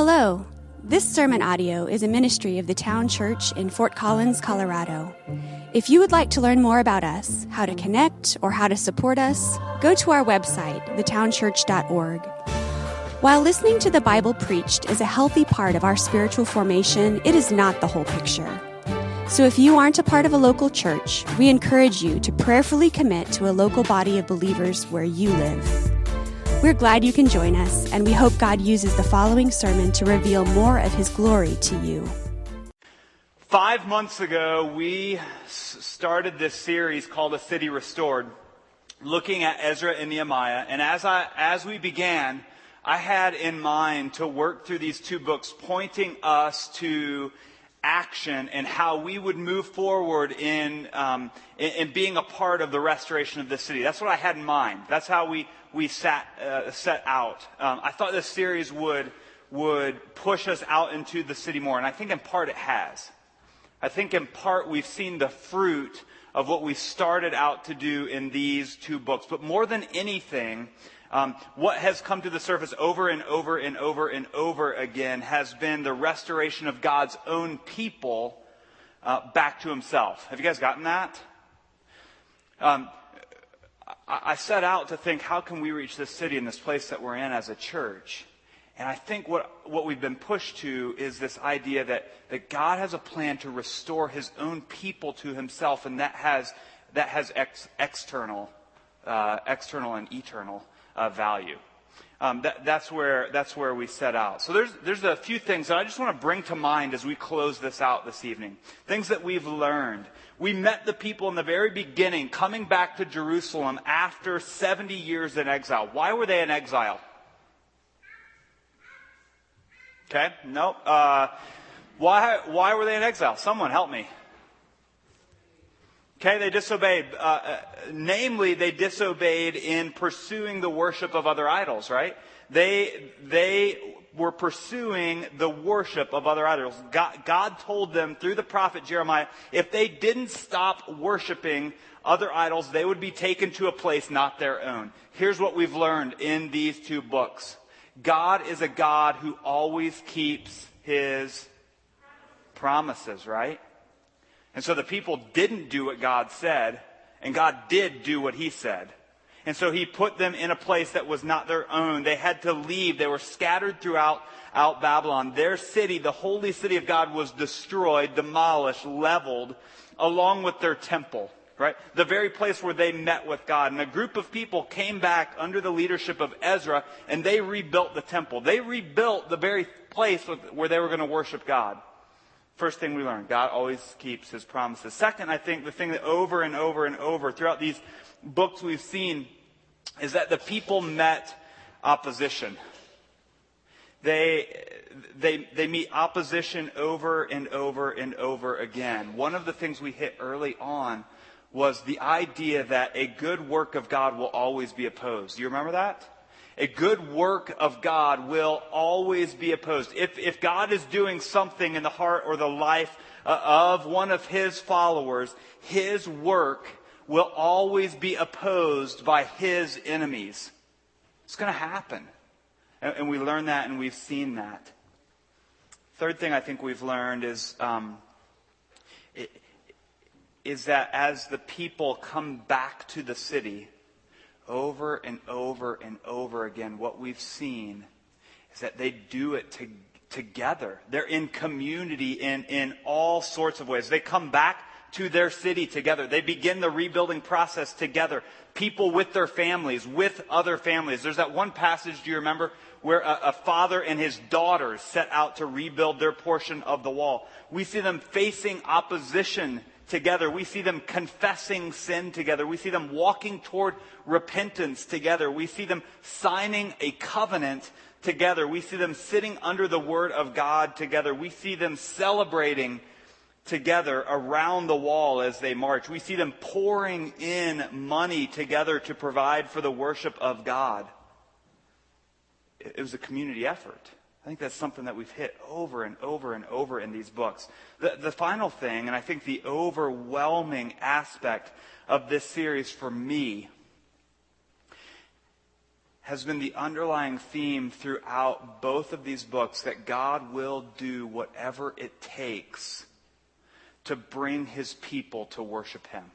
Hello. This sermon audio is a ministry of the Town Church in Fort Collins, Colorado. If you would like to learn more about us, how to connect, or how to support us, go to our website, thetownchurch.org. While listening to the Bible preached is a healthy part of our spiritual formation, it is not the whole picture. So if you aren't a part of a local church, we encourage you to prayerfully commit to a local body of believers where you live. We're glad you can join us, and we hope God uses the following sermon to reveal more of His glory to you. 5 months ago, we started this series called A City Restored, looking at Ezra and Nehemiah. And as we began, I had in mind to work through these two books, pointing us to action and how we would move forward in being a part of the restoration of this city. That's what I had in mind. That's how we set out. I thought this series would push us out into the city more, and I think in part it has. I think in part we've seen the fruit of what we started out to do in these two books. But more than anything, what has come to the surface over and over and over and over again has been the restoration of God's own people back to Himself. Have you guys gotten that? I set out to think, how can we reach this city and this place that we're in as a church? And I think what we've been pushed to is this idea that God has a plan to restore His own people to Himself, and that has external and eternal value. That's where we set out. So there's a few things that I just want to bring to mind as we close this out this evening. Things that we've learned. We met the people in the very beginning coming back to Jerusalem after 70 years in exile. Why were they in exile? Okay, no. Why were they in exile? Someone help me. Okay, they disobeyed. Namely, they disobeyed in pursuing the worship of other idols, right? They were pursuing the worship of other idols. God told them through the prophet Jeremiah, if they didn't stop worshiping other idols, they would be taken to a place not their own. Here's what we've learned in these two books. God is a God who always keeps His promises, right? And so the people didn't do what God said, and God did do what He said. And so He put them in a place that was not their own. They had to leave. They were scattered throughout Babylon. Their city, the holy city of God, was destroyed, demolished, leveled, along with their temple, right? The very place where they met with God. And a group of people came back under the leadership of Ezra, and they rebuilt the temple. They rebuilt the very place where they were going to worship God. First thing we learned, God always keeps His promises. Second, I think the thing that over and over and over throughout these books we've seen is that the people met opposition. They meet opposition over and over and over again. One of the things we hit early on was the idea that a good work of God will always be opposed. Do you remember that? A good work of God will always be opposed. If God is doing something in the heart or the life of one of His followers, His work will always be opposed by His enemies. It's going to happen. And we learn that, and we've seen that. Third thing I think we've learned is that as the people come back to the city, over and over and over again, what we've seen is that they do it together. They're in community in all sorts of ways. They come back to their city together. They begin the rebuilding process together. People with their families, with other families. There's that one passage, do you remember, where a father and his daughters set out to rebuild their portion of the wall. We see them facing opposition together. We see them confessing sin together. We see them walking toward repentance together. We see them signing a covenant together. We see them sitting under the Word of God together. We see them celebrating together around the wall as they march. We see them pouring in money together to provide for the worship of God. It was a community effort. I think that's something that we've hit over and over and over in these books. The final thing, and I think the overwhelming aspect of this series for me, has been the underlying theme throughout both of these books, that God will do whatever it takes to bring his people to worship him.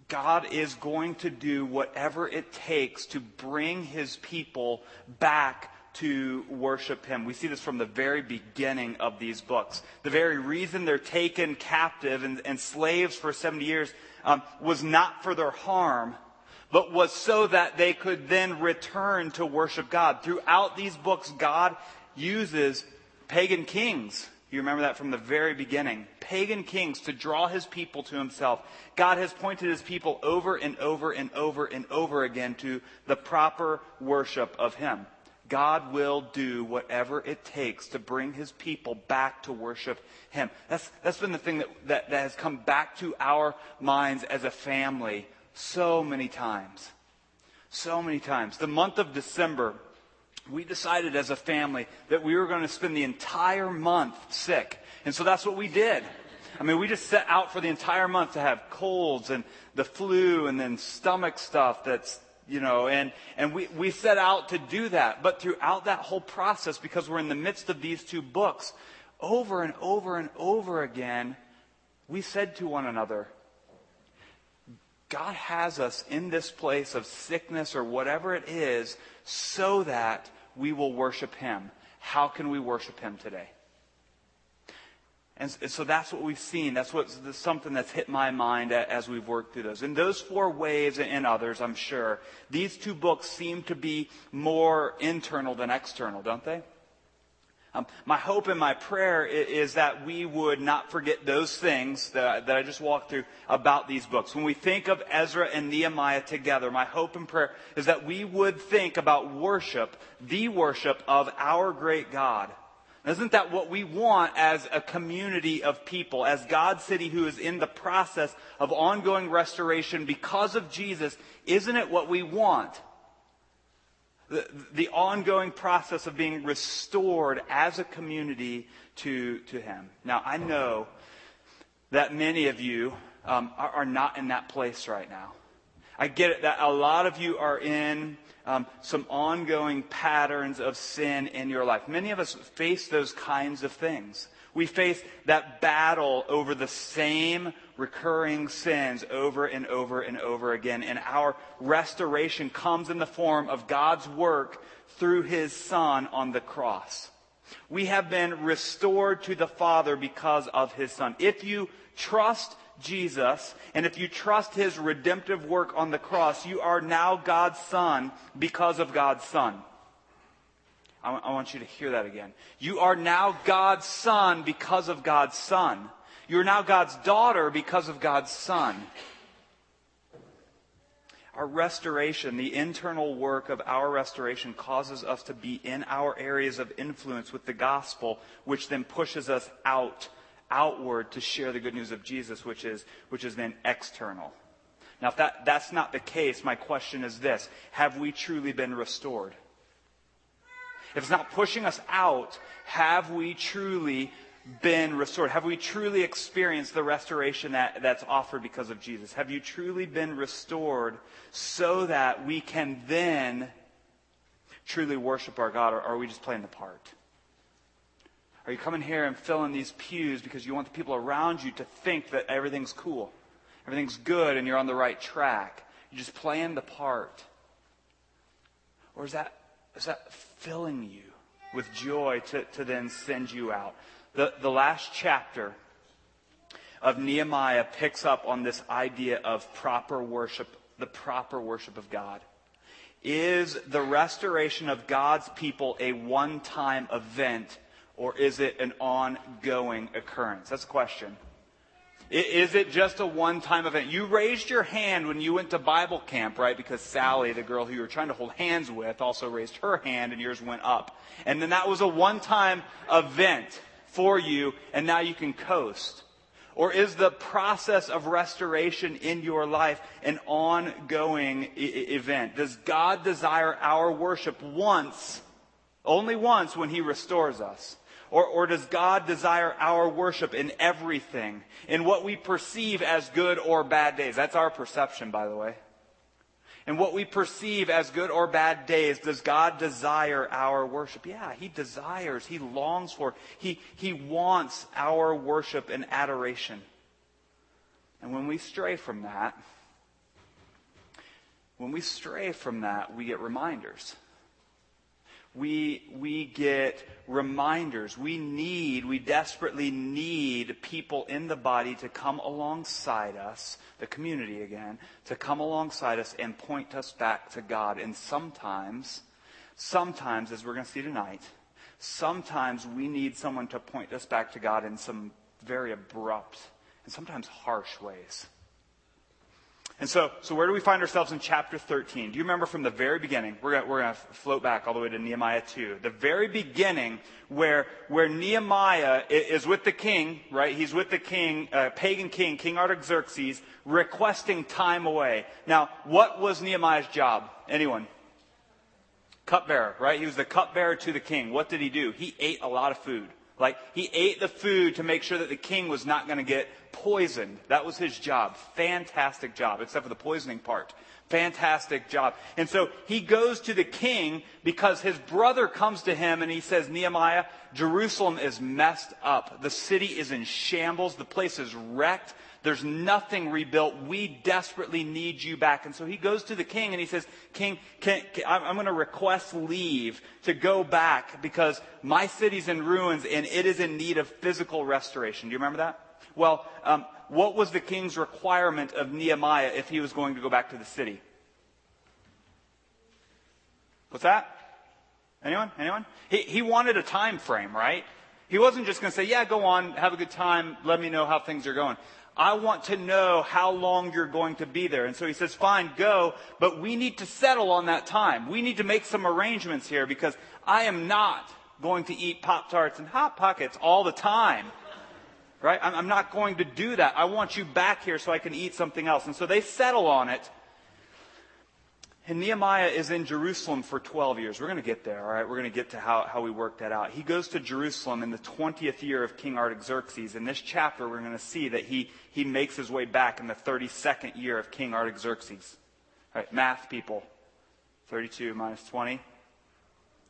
God is going to do whatever it takes to bring his people back to worship him. We see this from the very beginning of these books. The very reason they're taken captive and slaves for 70 years was not for their harm, but was so that they could then return to worship God. Throughout these books, God uses pagan kings. You remember that from the very beginning. Pagan kings to draw his people to himself. God has pointed his people over and over and over and over again to the proper worship of him. God will do whatever it takes to bring his people back to worship him. That's been the thing that has come back to our minds as a family so many times. So many times. The month of December, we decided as a family that we were going to spend the entire month sick. And so that's what we did. I mean, we just set out for the entire month to have colds and the flu and then stomach stuff that's, and we set out to do that. But throughout that whole process, because we're in the midst of these two books, over and over and over again, we said to one another, God has us in this place of sickness or whatever it is so that we will worship him. How can we worship him today? And so that's what we've seen. That's something that's hit my mind as we've worked through those. In those four ways and others, I'm sure, these two books seem to be more internal than external, don't they? My hope and my prayer is that we would not forget those things that I just walked through about these books. When we think of Ezra and Nehemiah together, my hope and prayer is that we would think about worship, the worship of our great God. Isn't that what we want as a community of people, as God's city who is in the process of ongoing restoration because of Jesus? Isn't it what we want? The ongoing process of being restored as a community to him. Now, I know that many of you are not in that place right now. I get it that a lot of you are in some ongoing patterns of sin in your life. Many of us face those kinds of things. We face that battle over the same recurring sins over and over and over again. And our restoration comes in the form of God's work through his Son on the cross. We have been restored to the Father because of his Son. If you trust Jesus, and if you trust his redemptive work on the cross, you are now God's son because of God's Son. I want you to hear that again. You are now God's son because of God's Son. You are now God's daughter because of God's Son. Our restoration, the internal work of our restoration, causes us to be in our areas of influence with the gospel, which then pushes us outward to share the good news of Jesus, which is then external. Now, if that's not the case, my question is this: have we truly been restored? If it's not pushing us out, have we truly been restored? Have we truly experienced the restoration that's offered because of Jesus? Have you truly been restored so that we can then truly worship our God, or are we just playing the part? Are you coming here and filling these pews because you want the people around you to think that everything's cool, everything's good, and you're on the right track? You're just playing the part. Or is that filling you with joy to then send you out? The last chapter of Nehemiah picks up on this idea of proper worship, the proper worship of God. Is the restoration of God's people a one-time event, or is it an ongoing occurrence? That's the question. Is it just a one-time event? You raised your hand when you went to Bible camp, right? Because Sally, the girl who you were trying to hold hands with, also raised her hand and yours went up. And then that was a one-time event for you, and now you can coast. Or is the process of restoration in your life an ongoing event? Does God desire our worship once, only once, when he restores us? Or does God desire our worship in everything, in what we perceive as good or bad days? That's our perception, by the way. And what we perceive as good or bad days, does God desire our worship? Yeah, he desires, he longs for, he wants our worship and adoration. And when we stray from that, we get reminders. We get reminders. We desperately need people in the body to come alongside us, the community again, to come alongside us and point us back to God. And sometimes, as we're going to see tonight, sometimes we need someone to point us back to God in some very abrupt and sometimes harsh ways. And so where do we find ourselves in chapter 13? Do you remember from the very beginning? We're going to float back all the way to Nehemiah 2. The very beginning where Nehemiah is with the king, right? He's with the king, pagan king, King Artaxerxes, requesting time away. Now, what was Nehemiah's job? Anyone? Cupbearer, right? He was the cupbearer to the king. What did he do? He ate a lot of food. Like, he ate the food to make sure that the king was not going to get poisoned. That was his job. Fantastic job, except for the poisoning part. Fantastic job. And so he goes to the king because his brother comes to him and he says, Nehemiah, Jerusalem is messed up. The city is in shambles. The place is wrecked. There's nothing rebuilt. We desperately need you back. And so he goes to the king and he says, King, I'm going to request leave to go back because my city's in ruins and it is in need of physical restoration. Do you remember that? Well, what was the king's requirement of Nehemiah if he was going to go back to the city? What's that? Anyone? He wanted a time frame, right? He wasn't just going to say, yeah, go on, have a good time, let me know how things are going. I want to know how long you're going to be there. And so he says, fine, go, but we need to settle on that time. We need to make some arrangements here because I am not going to eat Pop-Tarts and Hot Pockets all the time. Right? I'm not going to do that. I want you back here so I can eat something else. And so they settle on it. And Nehemiah is in Jerusalem for 12 years. We're going to get there, all right? We're going to get to how we work that out. He goes to Jerusalem in the 20th year of King Artaxerxes. In this chapter, we're going to see that he makes his way back in the 32nd year of King Artaxerxes. All right, math people. 32 minus 20.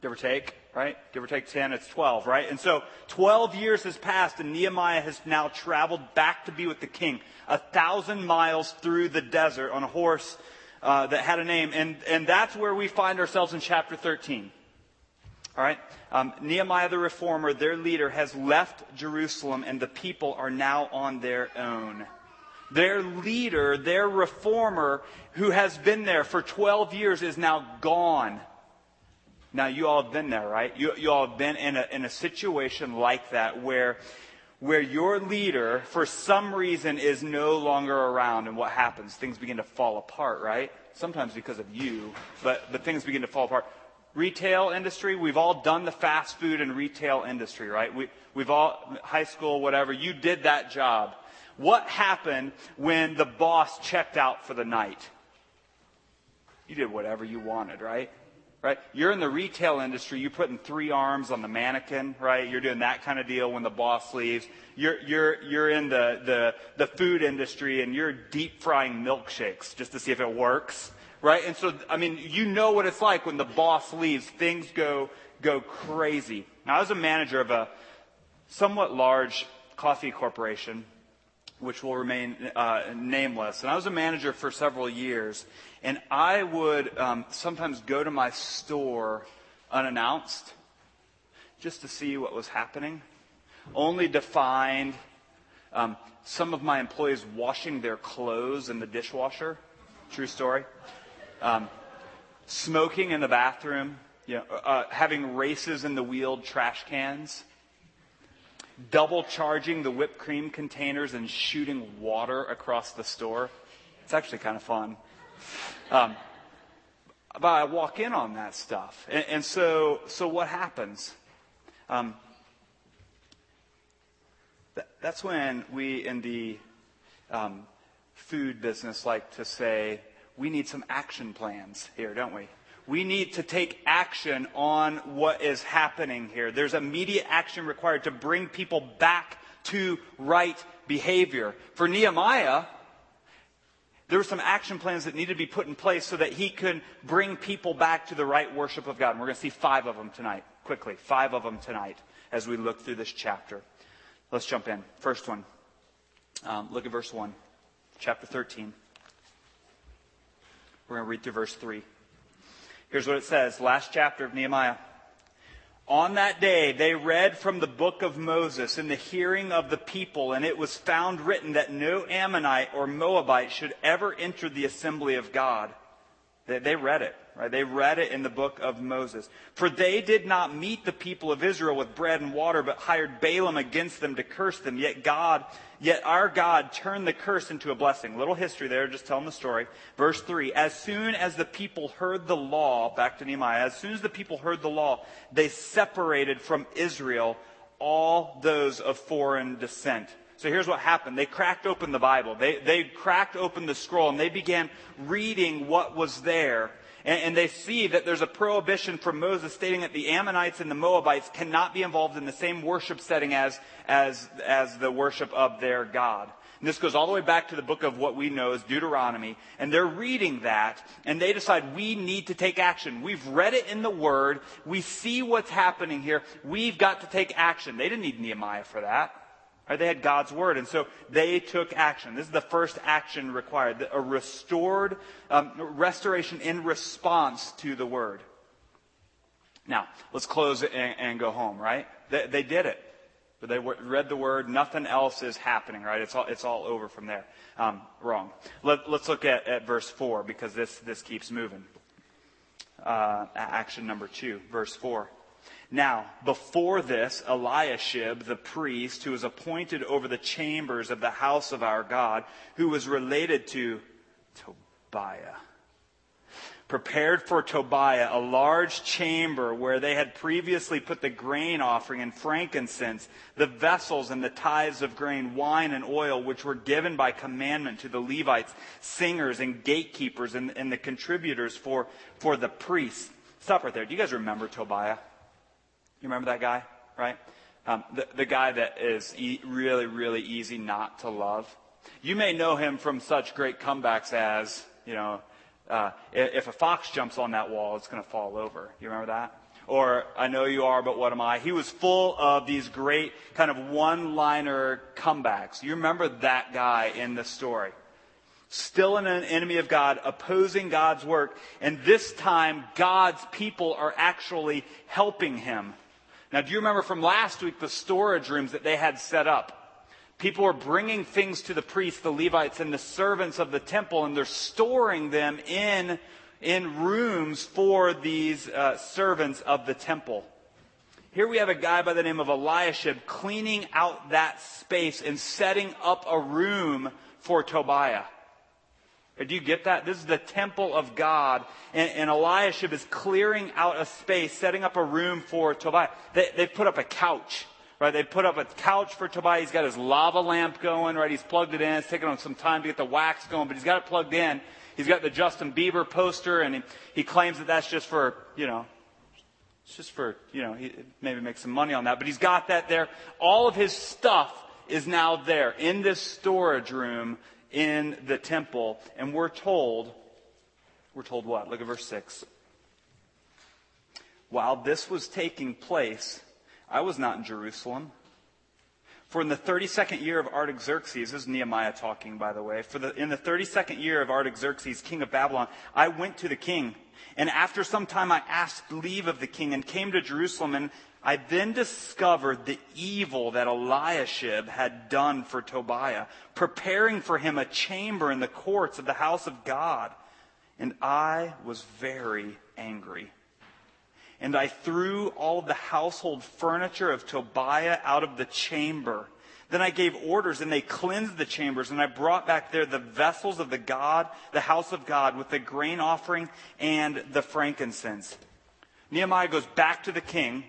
Give or take, right? Give or take 10, it's 12, right? And so 12 years has passed and Nehemiah has now traveled back to be with the king. 1,000 miles through the desert on a horse that had a name. And that's where we find ourselves in chapter 13. All right? Nehemiah the reformer, their leader, has left Jerusalem and the people are now on their own. Their leader, their reformer, who has been there for 12 years is now gone. Now, you all have been there, right? You all have been in a situation like that where your leader, for some reason, is no longer around. And what happens? Things begin to fall apart, right? Sometimes because of you, but things begin to fall apart. Retail industry, we've all done the fast food and retail industry, right? We've all, high school, whatever, you did that job. What happened when the boss checked out for the night? You did whatever you wanted, right? Right? You're in the retail industry. You're putting 3 arms on the mannequin, right? You're doing that kind of deal when the boss leaves. You're in the food industry and you're deep frying milkshakes just to see if it works, right? And so, I mean, you know what it's like when the boss leaves. Things go crazy. Now, I was a manager of a somewhat large coffee corporation, which will remain nameless. And I was a manager for several years. And I would sometimes go to my store unannounced just to see what was happening, only to find some of my employees washing their clothes in the dishwasher. True story. Smoking in the bathroom, having races in the wheeled trash cans, double charging the whipped cream containers and shooting water across the store. It's actually kind of fun. But I walk in on that stuff. And so what happens? That's when we in the food business like to say, we need some action plans here, don't we? We need to take action on what is happening here. There's immediate action required to bring people back to right behavior. For Nehemiah, There were some action plans that needed to be put in place so that he could bring people back to the right worship of God. And we're going to see 5 of them tonight, quickly. 5 of them tonight as we look through this chapter. Let's jump in. First one. Look at verse 1, chapter 13. We're going to read through verse 3. Here's what it says, last chapter of Nehemiah. On that day, they read from the book of Moses in the hearing of the people, and it was found written that no Ammonite or Moabite should ever enter the assembly of God. They read it, right? They read it in the book of Moses. For they did not meet the people of Israel with bread and water, but hired Balaam against them to curse them. Yet our God turned the curse into a blessing. Little history there, just telling the story. Verse 3, as soon as the people heard the law, back to Nehemiah, as soon as the people heard the law, they separated from Israel all those of foreign descent. So here's what happened. They cracked open the Bible. They cracked open the scroll, and they began reading what was there. And they see that there's a prohibition from Moses stating that the Ammonites and the Moabites cannot be involved in the same worship setting as the worship of their God. And this goes all the way back to the book of what we know as Deuteronomy. And they're reading that, and they decide we need to take action. We've read it in the Word. We see what's happening here. We've got to take action. They didn't need Nehemiah for that. Right? They had God's Word, and so they took action. This is the first action required, a restoration in response to the Word. Now, let's close it and go home, right? They did it. But they read the Word. Nothing else is happening, right? It's all over from there. Wrong. Let's look at verse 4, because this keeps moving. Action number 2, verse 4. Now, before this, Eliashib, the priest, who was appointed over the chambers of the house of our God, who was related to Tobiah, prepared for Tobiah a large chamber where they had previously put the grain offering and frankincense, the vessels and the tithes of grain, wine and oil, which were given by commandment to the Levites, singers and gatekeepers and the contributors for the priests. Stop right there. Do you guys remember Tobiah? You remember that guy, right? The guy that is really, really easy not to love. You may know him from such great comebacks as, if a fox jumps on that wall, it's going to fall over. You remember that? Or, I know you are, but what am I? He was full of these great kind of one-liner comebacks. You remember that guy in the story. Still an enemy of God, opposing God's work. And this time, God's people are actually helping him. Now, do you remember from last week the storage rooms that they had set up? People were bringing things to the priests, the Levites, and the servants of the temple, and they're storing them in rooms for these servants of the temple. Here we have a guy by the name of Eliashib cleaning out that space and setting up a room for Tobiah. Do you get that? This is the temple of God, and Eliashib is clearing out a space, setting up a room for Tobiah. They've put up a couch, right? They put up a couch for Tobiah. He's got his lava lamp going, right? He's plugged it in. It's taken him some time to get the wax going, but he's got it plugged in. He's got the Justin Bieber poster, and he claims that that's just for, it's just for, he maybe make some money on that. But he's got that there. All of his stuff is now there in this storage room in the temple. And we're told what? Look at verse 6. While this was taking place, I was not in Jerusalem. For in the 32nd year of Artaxerxes, this is Nehemiah talking, by the way. In the 32nd year of Artaxerxes, king of Babylon, I went to the king. And after some time I asked leave of the king and came to Jerusalem. And I then discovered the evil that Eliashib had done for Tobiah, preparing for him a chamber in the courts of the house of God. And I was very angry. And I threw all of the household furniture of Tobiah out of the chamber. Then I gave orders, and they cleansed the chambers, and I brought back there the vessels of the house of God, with the grain offering and the frankincense. Nehemiah goes back to the king.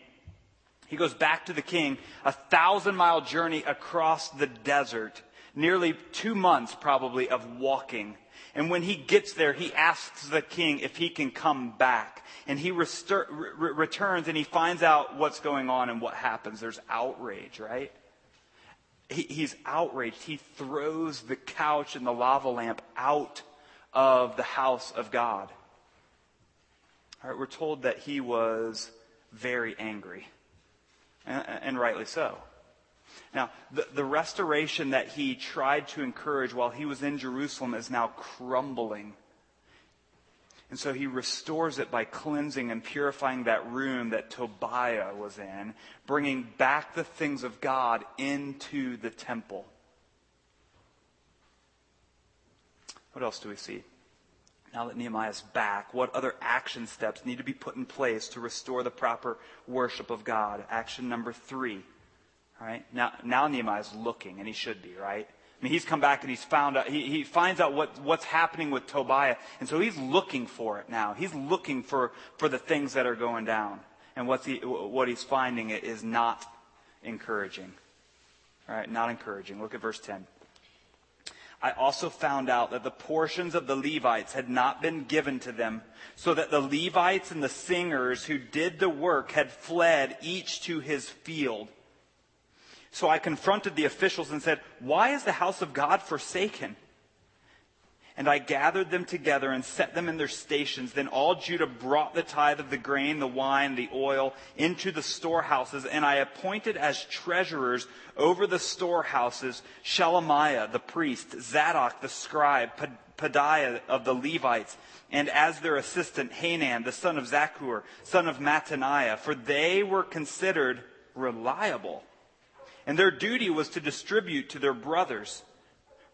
He goes back to the king, a 1,000-mile journey across the desert, nearly 2 months probably of walking. And when he gets there, he asks the king if he can come back. And he returns and he finds out what's going on and what happens. There's outrage, right? He's outraged. He throws the couch and the lava lamp out of the house of God. All right, we're told that he was very angry, and rightly so. Now, the restoration that he tried to encourage while he was in Jerusalem is now crumbling. And so he restores it by cleansing and purifying that room that Tobiah was in, bringing back the things of God into the temple. What else do we see? Now that Nehemiah's back, what other action steps need to be put in place to restore the proper worship of God? Action number 3. All right? Now Nehemiah's looking, and he should be, right? I mean, he's come back and he's found out, he finds out what's happening with Tobiah. And so he's looking for it now. He's looking for the things that are going down. And what he's finding is not encouraging. All right, not encouraging. Look at verse 10. I also found out that the portions of the Levites had not been given to them, so that the Levites and the singers who did the work had fled each to his field. So I confronted the officials and said, "Why is the house of God forsaken?" And I gathered them together and set them in their stations. Then all Judah brought the tithe of the grain, the wine, the oil into the storehouses. And I appointed as treasurers over the storehouses Shelemiah the priest, Zadok the scribe, Pedaiah of the Levites, and as their assistant Hanan the son of Zakkur, son of Mattaniah, for they were considered reliable. And their duty was to distribute to their brothers.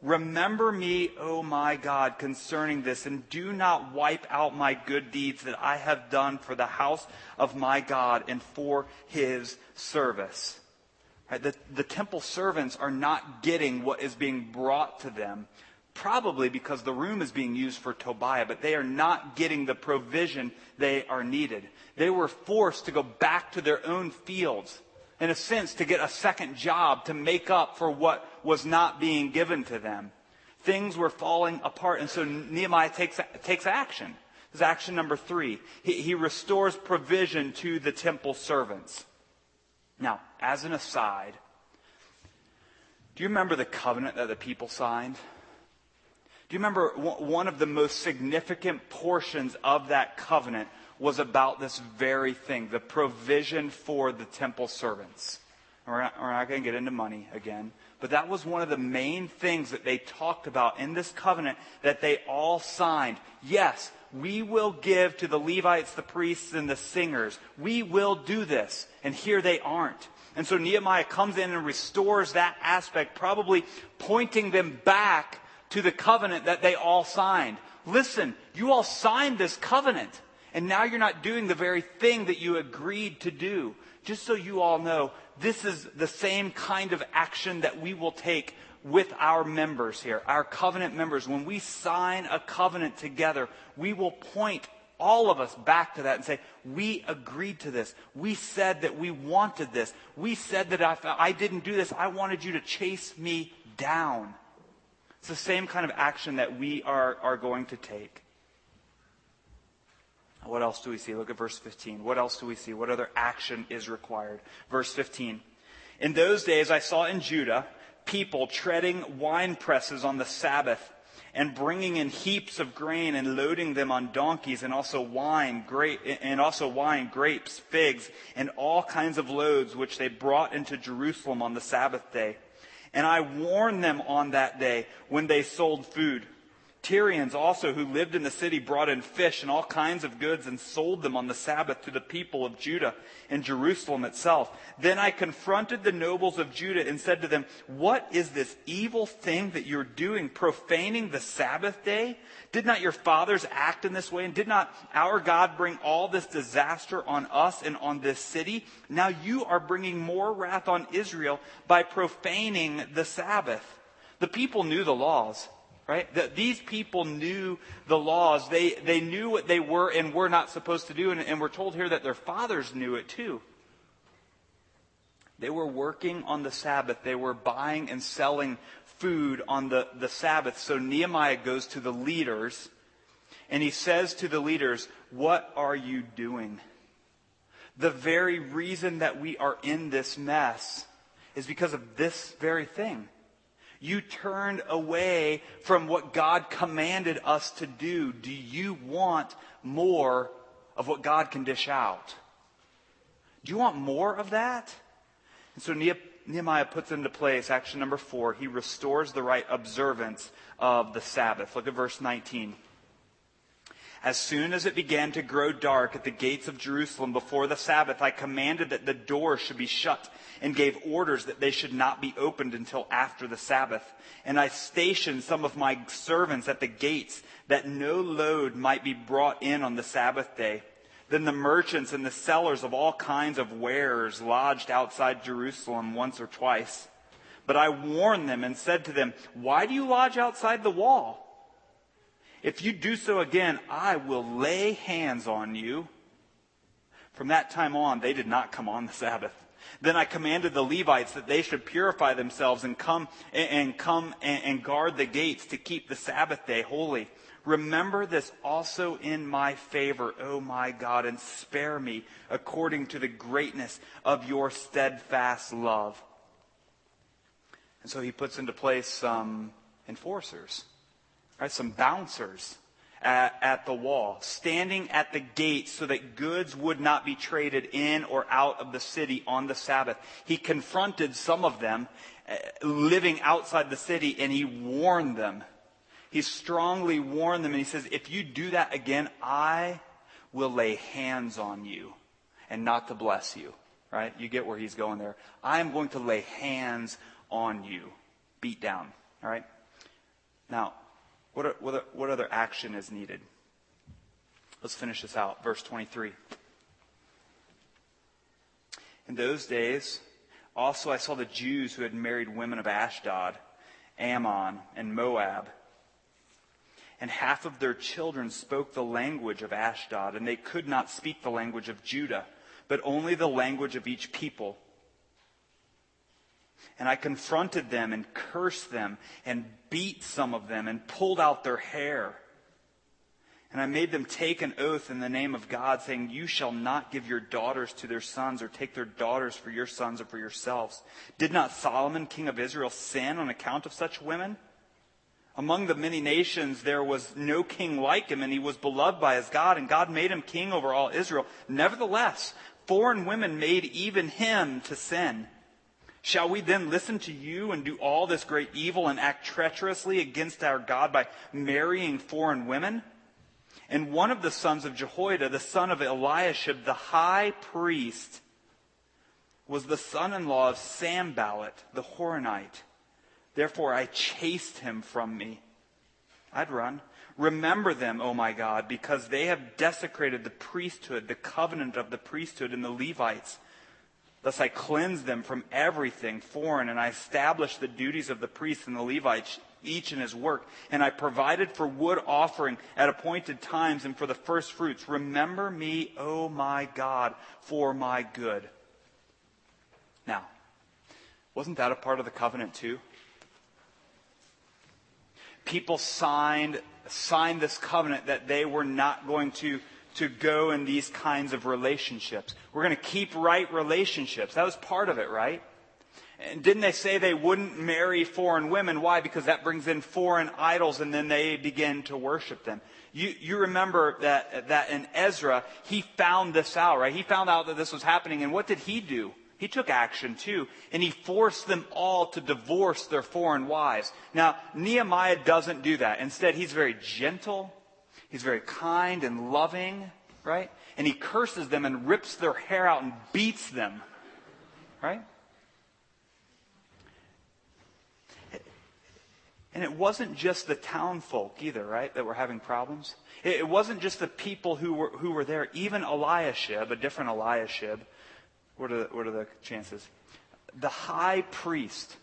Remember me, O my God, concerning this, and do not wipe out my good deeds that I have done for the house of my God and for his service. Right? The temple servants are not getting what is being brought to them, probably because the room is being used for Tobiah, but they are not getting the provision they are needed. They were forced to go back to their own fields, in a sense, to get a second job to make up for what was not being given to them. Things were falling apart, and so Nehemiah takes action. This is action number 3. He restores provision to the temple servants. Now, as an aside, do you remember the covenant that the people signed? Do you remember one of the most significant portions of that covenant was about this very thing, the provision for the temple servants? We're not going to get into money again, but that was one of the main things that they talked about in this covenant that they all signed. Yes, we will give to the Levites, the priests, and the singers. We will do this, and here they aren't. And so Nehemiah comes in and restores that aspect, probably pointing them back to the covenant that they all signed. Listen, you all signed this covenant, and now you're not doing the very thing that you agreed to do. Just so you all know, this is the same kind of action that we will take with our members here, our covenant members. When we sign a covenant together, we will point all of us back to that and say, we agreed to this. We said that we wanted this. We said that if I didn't do this, I wanted you to chase me down. It's the same kind of action that we are going to take. What else do we see? Look at verse 15. What else do we see? What other action is required? Verse 15. In those days I saw in Judah people treading wine presses on the Sabbath and bringing in heaps of grain and loading them on donkeys, and also wine, grapes, figs, and all kinds of loads which they brought into Jerusalem on the Sabbath day. And I warned them on that day when they sold food. Tyrians also, who lived in the city, brought in fish and all kinds of goods and sold them on the Sabbath to the people of Judah and Jerusalem itself. Then I confronted the nobles of Judah and said to them, what is this evil thing that you're doing, profaning the Sabbath day? Did not your fathers act in this way? And did not our God bring all this disaster on us and on this city? Now you are bringing more wrath on Israel by profaning the Sabbath. The people knew the laws. Right? These people knew the laws. They knew what they were and were not supposed to do. And we're told here that their fathers knew it too. They were working on the Sabbath. They were buying and selling food on the Sabbath. So Nehemiah goes to the leaders and he says to the leaders, what are you doing? The very reason that we are in this mess is because of this very thing. You turned away from what God commanded us to do. Do you want more of what God can dish out? Do you want more of that? And so Nehemiah puts into place action number 4. He restores the right observance of the Sabbath. Look at verse 19. As soon as it began to grow dark at the gates of Jerusalem before the Sabbath, I commanded that the doors should be shut and gave orders that they should not be opened until after the Sabbath. And I stationed some of my servants at the gates that no load might be brought in on the Sabbath day. Then the merchants and the sellers of all kinds of wares lodged outside Jerusalem once or twice. But I warned them and said to them, "Why do you lodge outside the wall? If you do so again, I will lay hands on you." From that time on, they did not come on the Sabbath. Then I commanded the Levites that they should purify themselves and come and guard the gates to keep the Sabbath day holy. Remember this also in my favor, O my God, and spare me according to the greatness of your steadfast love. And so he puts into place some enforcers, right? Some bouncers at the wall, standing at the gate so that goods would not be traded in or out of the city on the Sabbath. He confronted some of them living outside the city, and he warned them. He strongly warned them, and he says, if you do that again, I will lay hands on you, and not to bless you. Right? You get where he's going there. I am going to lay hands on you. Beat down. All right? Now, what other action is needed? Let's finish this out. Verse 23. In those days, also I saw the Jews who had married women of Ashdod, Ammon, and Moab. And half of their children spoke the language of Ashdod, and they could not speak the language of Judah, but only the language of each people. And I confronted them and cursed them and beat some of them and pulled out their hair. And I made them take an oath in the name of God, saying, you shall not give your daughters to their sons or take their daughters for your sons or for yourselves. Did not Solomon, king of Israel, sin on account of such women? Among the many nations there was no king like him, and he was beloved by his God, and God made him king over all Israel. Nevertheless, foreign women made even him to sin. Shall we then listen to you and do all this great evil and act treacherously against our God by marrying foreign women? And one of the sons of Jehoiada, the son of Eliashib, the high priest, was the son-in-law of Sanballat, the Horonite. Therefore I chased him from me. I'd run. Remember them, O my God, because they have desecrated the priesthood, the covenant of the priesthood and the Levites. Thus I cleansed them from everything foreign, and I established the duties of the priests and the Levites, each in his work. And I provided for wood offering at appointed times and for the first fruits. Remember me, O my God, for my good. Now, wasn't that a part of the covenant too? People signed this covenant that they were not going to go in these kinds of relationships. We're going to keep right relationships. That was part of it, right? And didn't they say they wouldn't marry foreign women? Why? Because that brings in foreign idols, and then they begin to worship them. You remember that in Ezra, he found this out, right? He found out that this was happening, and what did he do? He took action too, and he forced them all to divorce their foreign wives. Now, Nehemiah doesn't do that. Instead, he's very gentle, he's very kind and loving, right? And he curses them and rips their hair out and beats them, right? And it wasn't just the town folk either, right, that were having problems. It wasn't just the people who were there. Even Eliashib, a different Eliashib. What are the chances? The high priest.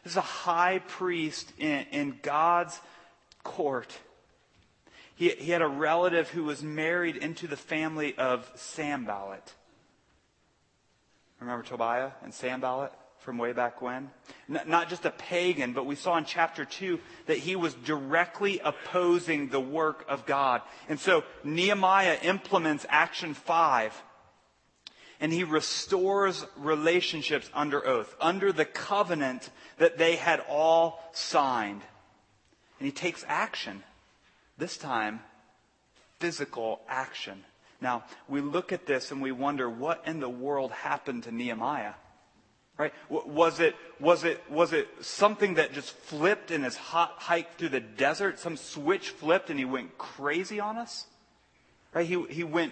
This is a high priest in God's court. He had a relative who was married into the family of Sanballat. Remember Tobiah and Sanballat from way back when? Not just a pagan, but we saw in chapter 2 that he was directly opposing the work of God. And so Nehemiah implements action 5. And he restores relationships under oath, under the covenant that they had all signed. And he takes action. This time, physical action. Now, we look at this and we wonder, what in the world happened to Nehemiah? Right? Was it something that just flipped in his hot hike through the desert? Some switch flipped and he went crazy on us? Right? He went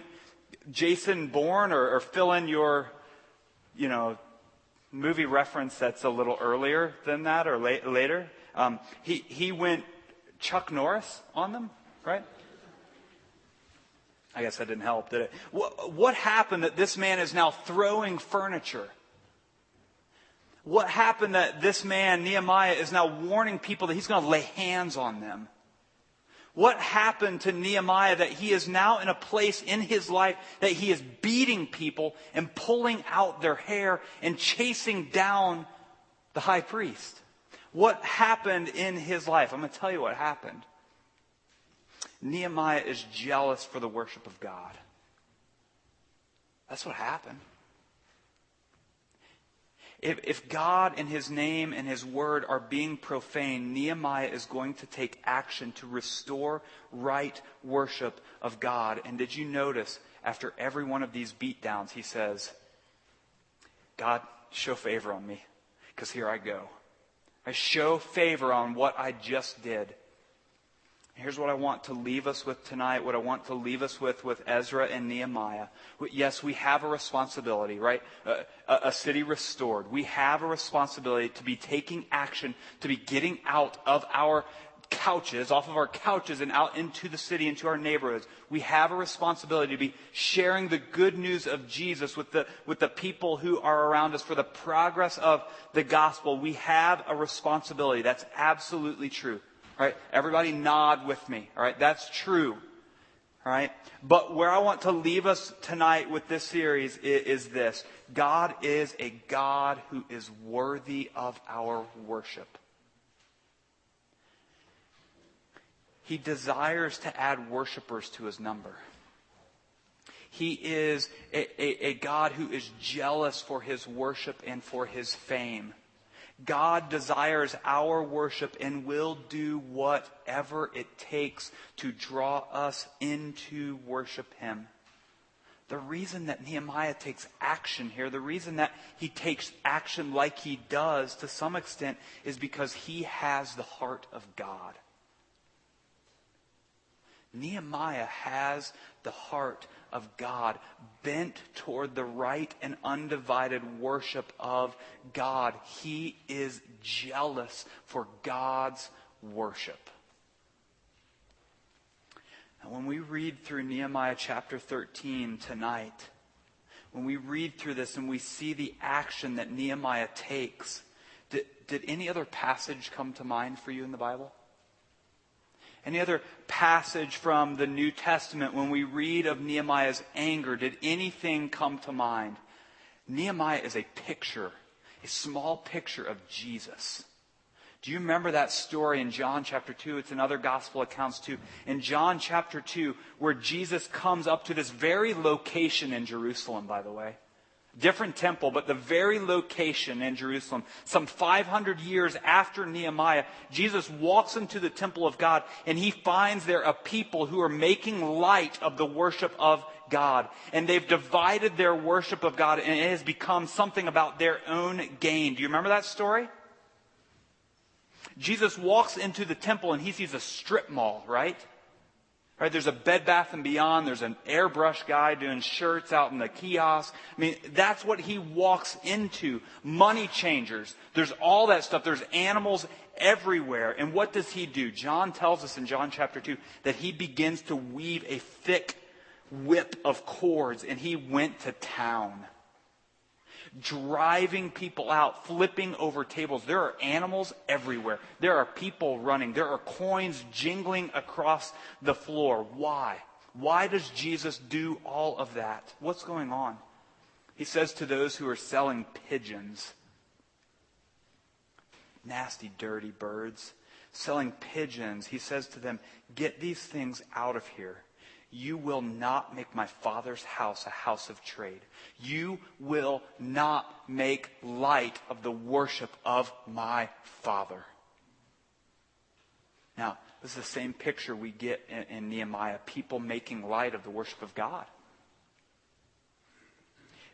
Jason Bourne, or fill in your, movie reference that's a little earlier than that or later. He went Chuck Norris on them, right? I guess that didn't help, did it? What happened that this man is now throwing furniture? What happened that this man, Nehemiah, is now warning people that he's going to lay hands on them? What happened to Nehemiah that he is now in a place in his life that he is beating people and pulling out their hair and chasing down the high priest? What happened in his life? I'm going to tell you what happened. Nehemiah is jealous for the worship of God. That's what happened. If God and His name and His word are being profaned, Nehemiah is going to take action to restore right worship of God. And did you notice, after every one of these beatdowns, he says, God, show favor on me, because here I go. I show favor on what I just did. Here's what I want to leave us with tonight, what I want to leave us with Ezra and Nehemiah. Yes, we have a responsibility, right? A city restored. We have a responsibility to be taking action, to be getting out of our couches, off of our couches and out into the city, into our neighborhoods. We have a responsibility to be sharing the good news of Jesus with the people who are around us for the progress of the gospel. We have a responsibility. That's absolutely true. All right, everybody nod with me. All right, that's true. All right, but where I want to leave us tonight with this series is this. God is a God who is worthy of our worship. He desires to add worshipers to His number. He is a God who is jealous for His worship and for His fame. God desires our worship and will do whatever it takes to draw us into worship Him. The reason that Nehemiah takes action here, the reason that he takes action like he does to some extent, is because he has the heart of God. Nehemiah has the heart of God, bent toward the right and undivided worship of God. He is jealous for God's worship. Now, when we read through Nehemiah chapter 13 tonight, when we read through this and we see the action that Nehemiah takes, did any other passage come to mind for you in the Bible? Any other passage from the New Testament when we read of Nehemiah's anger, did anything come to mind? Nehemiah is a picture, a small picture of Jesus. Do you remember that story in John chapter 2? It's in other gospel accounts too. In John chapter 2, where Jesus comes up to this very location in Jerusalem, by the way. Different temple, but the very location in Jerusalem. Some 500 years after Nehemiah, Jesus walks into the temple of God and he finds there a people who are making light of the worship of God. And they've divided their worship of God and it has become something about their own gain. Do you remember that story? Jesus walks into the temple and he sees a strip mall, right? Right, there's a Bed Bath & Beyond. There's an airbrush guy doing shirts out in the kiosk. I mean, that's what he walks into. Money changers. There's all that stuff. There's animals everywhere. And what does he do? John tells us in John chapter 2 that he begins to weave a thick whip of cords. And he went to town, driving people out, flipping over tables. There are animals everywhere. There are people running. There are coins jingling across the floor. Why? Why does Jesus do all of that? What's going on? He says to those who are selling pigeons, nasty, dirty birds, selling pigeons, he says to them, get these things out of here. You will not make my Father's house a house of trade. You will not make light of the worship of my Father. Now, this is the same picture we get in Nehemiah. People making light of the worship of God.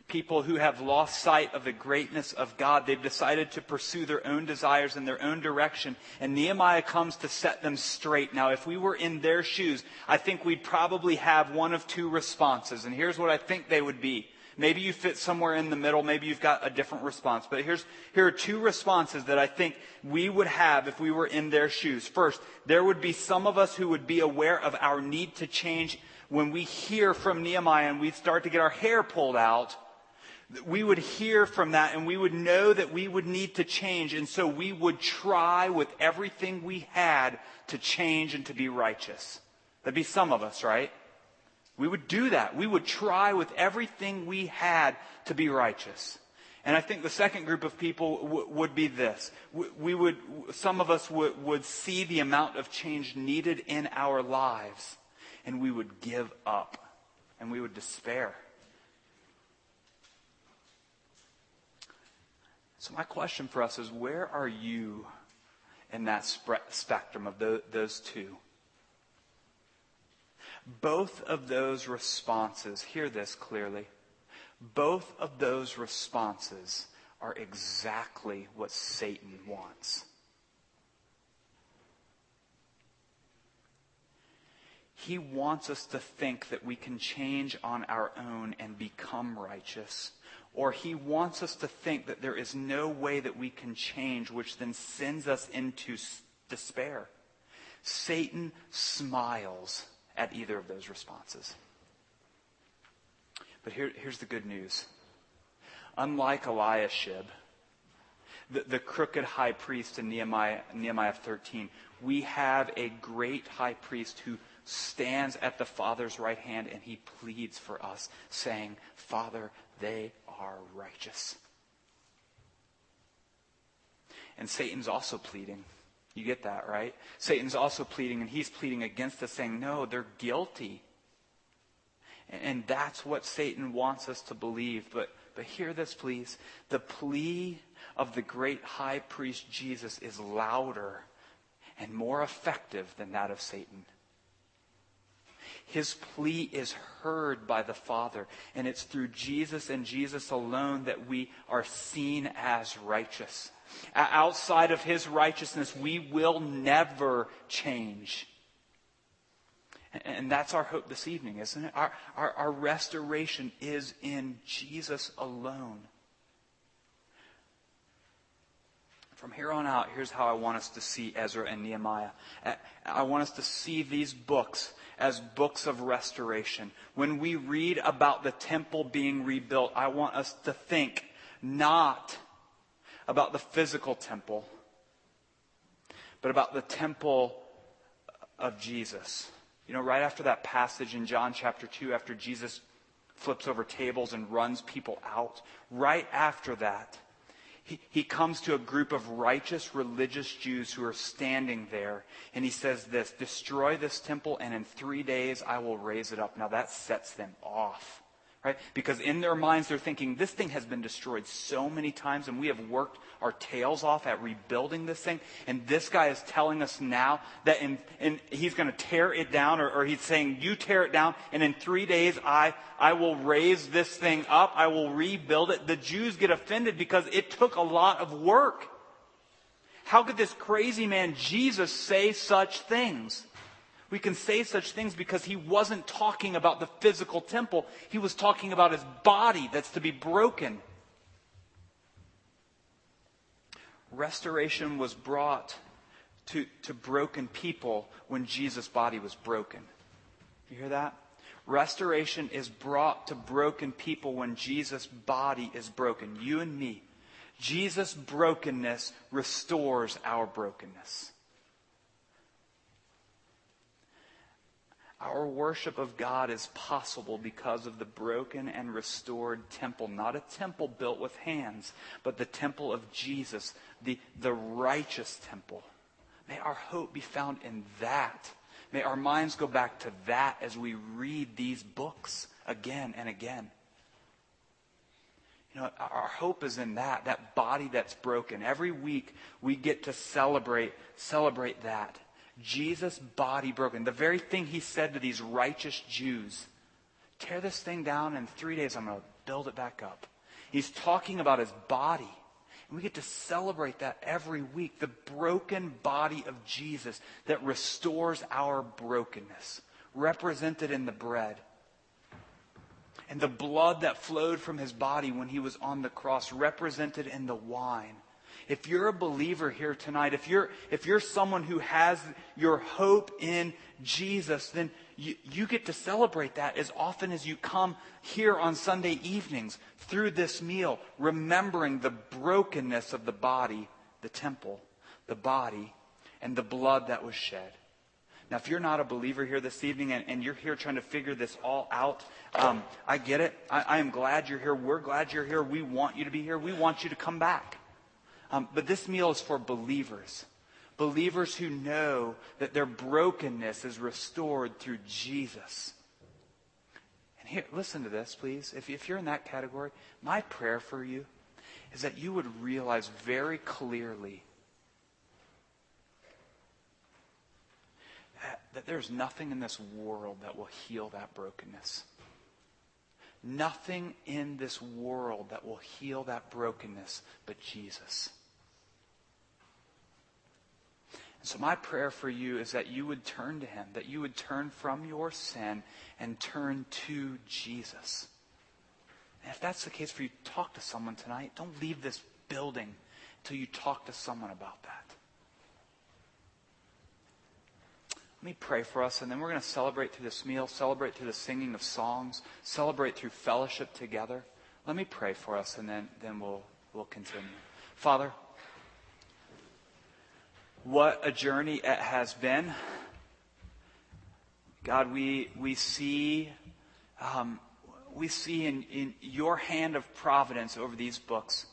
People who have lost sight of the greatness of God. They've decided to pursue their own desires in their own direction. And Nehemiah comes to set them straight. Now, if we were in their shoes, I think we'd probably have one of two responses. And here's what I think they would be. Maybe you fit somewhere in the middle. Maybe you've got a different response. But here are two responses that I think we would have if we were in their shoes. First, there would be some of us who would be aware of our need to change. When we hear from Nehemiah and we start to get our hair pulled out, we would hear from that and we would know that we would need to change. And so we would try with everything we had to change and to be righteous. That'd be some of us, right? We would do that. We would try with everything we had to be righteous. And I think the second group of people would be this. Some of us would see the amount of change needed in our lives, and we would give up, and we would despair. So my question for us is, where are you in that spectrum of those two? Both of those responses, hear this clearly, both of those responses are exactly what Satan wants. He wants us to think that we can change on our own and become righteous. Or he wants us to think that there is no way that we can change, which then sends us into despair. Satan smiles at either of those responses. But here's the good news. Unlike Eliashib, the crooked high priest in Nehemiah 13, we have a great high priest who stands at the Father's right hand and he pleads for us, saying, Father, they are righteous. And Satan's also pleading. You get that, right? Satan's also pleading, and he's pleading against us, saying, no, they're guilty. And that's what Satan wants us to believe. But hear this, please. The plea of the great high priest Jesus is louder and more effective than that of Satan. His plea is heard by the Father, and it's through Jesus and Jesus alone that we are seen as righteous. Outside of his righteousness, we will never change. And that's our hope this evening, isn't it? Our restoration is in Jesus alone. From here on out, here's how I want us to see Ezra and Nehemiah. I want us to see these books as books of restoration. When we read about the temple being rebuilt, I want us to think not about the physical temple, but about the temple of Jesus. You know, right after that passage in John chapter 2, after Jesus flips over tables and runs people out, right after that, he comes to a group of righteous religious Jews who are standing there, and he says this, destroy this temple, and in 3 days I will raise it up. Now that sets them off, right? Because in their minds they're thinking, this thing has been destroyed so many times, and we have worked our tails off at rebuilding this thing, and this guy is telling us now that he's going to tear it down, or he's saying, you tear it down, and in 3 days I will raise this thing up, I will rebuild it. The Jews get offended because it took a lot of work. How could this crazy man Jesus say such things? We can say such things because he wasn't talking about the physical temple. He was talking about his body that's to be broken. Restoration was brought to broken people when Jesus' body was broken. You hear that? Restoration is brought to broken people when Jesus' body is broken. You and me. Jesus' brokenness restores our brokenness. Our worship of God is possible because of the broken and restored temple. Not a temple built with hands, but the temple of Jesus, the righteous temple. May our hope be found in that. May our minds go back to that as we read these books again and again. You know, our hope is in that body that's broken. Every week we get to celebrate that. Jesus' body broken. The very thing he said to these righteous Jews. Tear this thing down, in 3 days I'm going to build it back up. He's talking about his body. And we get to celebrate that every week. The broken body of Jesus that restores our brokenness. Represented in the bread. And the blood that flowed from his body when he was on the cross. Represented in the wine. If you're a believer here tonight, if you're someone who has your hope in Jesus, then you get to celebrate that as often as you come here on Sunday evenings through this meal, remembering the brokenness of the body, the temple, the body, and the blood that was shed. Now, if you're not a believer here this evening and you're here trying to figure this all out, I get it. I am glad you're here. We're glad you're here. We want you to be here. We want you to come back. But this meal is for believers. Believers who know that their brokenness is restored through Jesus. And here, listen to this, please. If you're in that category, my prayer for you is that you would realize very clearly that there's nothing in this world that will heal that brokenness. Nothing in this world that will heal that brokenness but Jesus. And so my prayer for you is that you would turn to him, that you would turn from your sin and turn to Jesus. And if that's the case for you, talk to someone tonight. Don't leave this building until you talk to someone about that. Let me pray for us, and then we're going to celebrate through this meal, celebrate through the singing of songs, celebrate through fellowship together. Let me pray for us, and then we'll continue. Father, what a journey it has been. God, we see in your hand of providence over these books.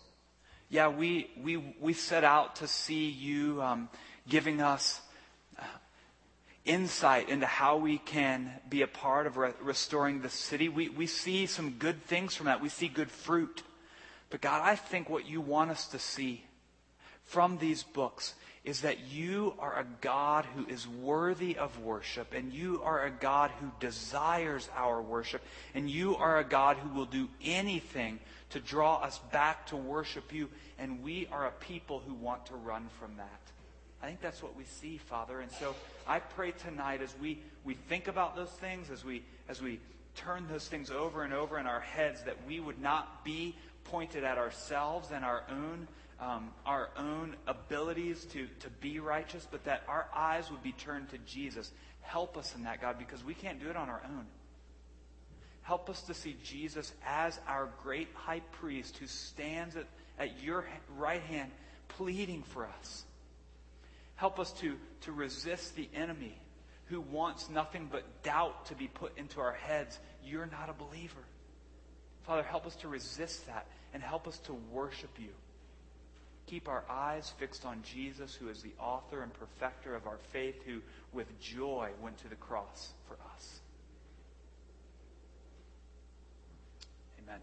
Yeah, we set out to see you giving us insight into how we can be a part of restoring the city. We see some good things from that. We see good fruit. But God, I think what you want us to see from these books is that you are a God who is worthy of worship, and you are a God who desires our worship, and you are a God who will do anything to draw us back to worship you, and we are a people who want to run from that. I think that's what we see, Father. And so I pray tonight as we think about those things, as we turn those things over and over in our heads, that we would not be pointed at ourselves and our own abilities to be righteous, but that our eyes would be turned to Jesus. Help us in that, God, because we can't do it on our own. Help us to see Jesus as our great high priest who stands at your right hand pleading for us. Help us to resist the enemy who wants nothing but doubt to be put into our heads. You're not a believer. Father, help us to resist that and help us to worship you. Keep our eyes fixed on Jesus, who is the author and perfecter of our faith, who with joy went to the cross for us. Amen.